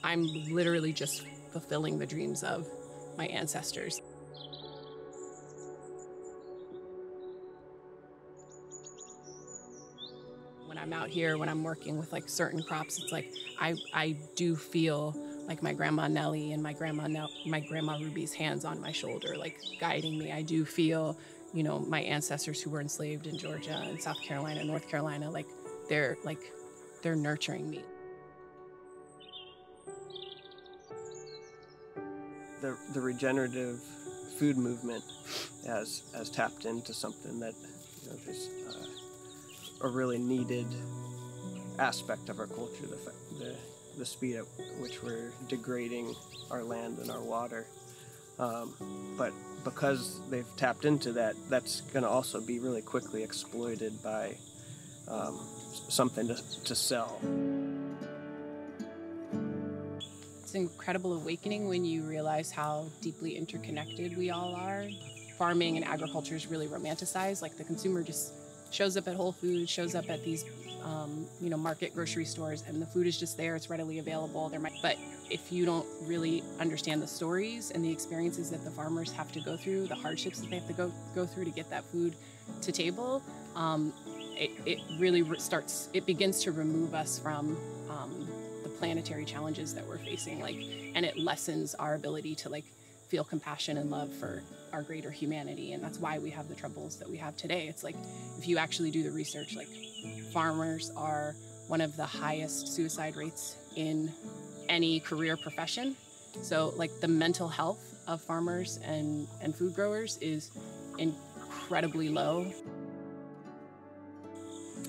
I'm literally just fulfilling the dreams of my ancestors. When I'm out here, when I'm working with like certain crops, it's like I do feel like my grandma Nellie and my grandma Ruby's hands on my shoulder, like guiding me. I do feel, you know, my ancestors who were enslaved in Georgia and South Carolina, North Carolina, they're nurturing me. The regenerative food movement has tapped into something that, you know, there's a really needed aspect of our culture, the speed at which we're degrading our land and our water. But because they've tapped into that, that's going to also be really quickly exploited by something to sell. It's an incredible awakening when you realize how deeply interconnected we all are. Farming and agriculture is really romanticized. Like the consumer just shows up at Whole Foods, shows up at these market grocery stores, and the food is just there. It's readily available. But if you don't really understand the stories and the experiences that the farmers have to go through, the hardships that they have to go through to get that food to table, it begins to remove us from the planetary challenges that we're facing, and it lessens our ability to feel compassion and love for our greater humanity. And that's why we have the troubles that we have today. It's like, if you actually do the research, farmers are one of the highest suicide rates in any career profession. So the mental health of farmers and food growers is incredibly low.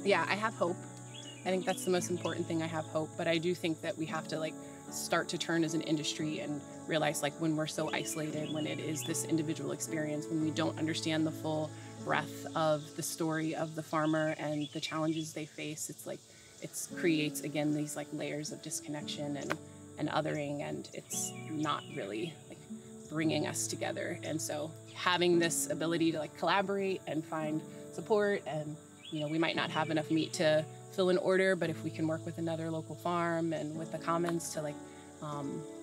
Yeah, I have hope. I think that's the most important thing. I have hope, but I do think that we have to start to turn as an industry and realize when we're so isolated, when it is this individual experience, when we don't understand the full breadth of the story of the farmer and the challenges they face, it creates again these layers of disconnection and othering, and it's not really bringing us together. And so having this ability to collaborate and find support, and we might not have enough meat to fill an order, but if we can work with another local farm and with the commons to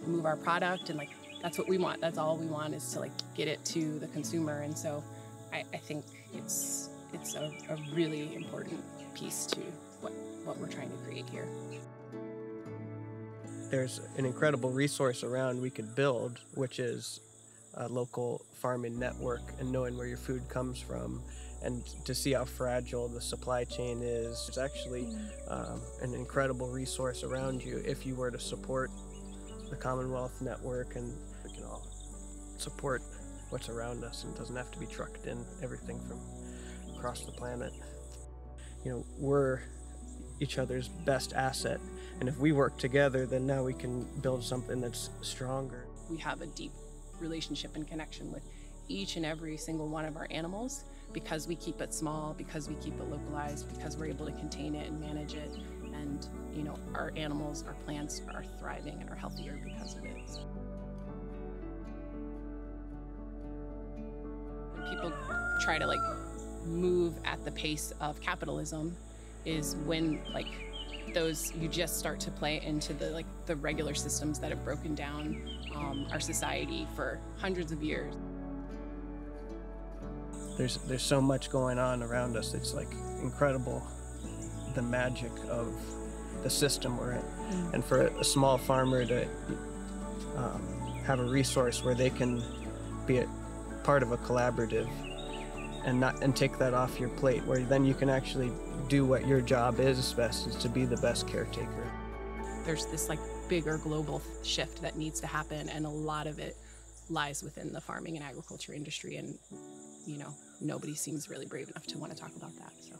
move our product, and that's what we want. That's all we want, is to get it to the consumer. And so I think it's a really important piece to what we're trying to create here. There's an incredible resource around we could build, which is a local farming network, and knowing where your food comes from, and to see how fragile the supply chain is. It's actually an incredible resource around you if you were to support the Commonwealth Network, and we can all support what's around us, and it doesn't have to be trucked in, everything from across the planet. We're each other's best asset, and if we work together, then now we can build something that's stronger. We have a deep relationship and connection with each and every single one of our animals, because we keep it small, because we keep it localized, because we're able to contain it and manage it. And our animals, our plants are thriving and are healthier because of it. When people try to move at the pace of capitalism is when you just start to play into the regular systems that have broken down our society for hundreds of years. There's so much going on around us. It's incredible, the magic of the system we're in. And for a small farmer to have a resource where they can be a part of a collaborative and take that off your plate, where then you can actually do what your job is best, is to be the best caretaker. There's this bigger global shift that needs to happen, and a lot of it lies within the farming and agriculture industry, and nobody seems really brave enough to want to talk about that. So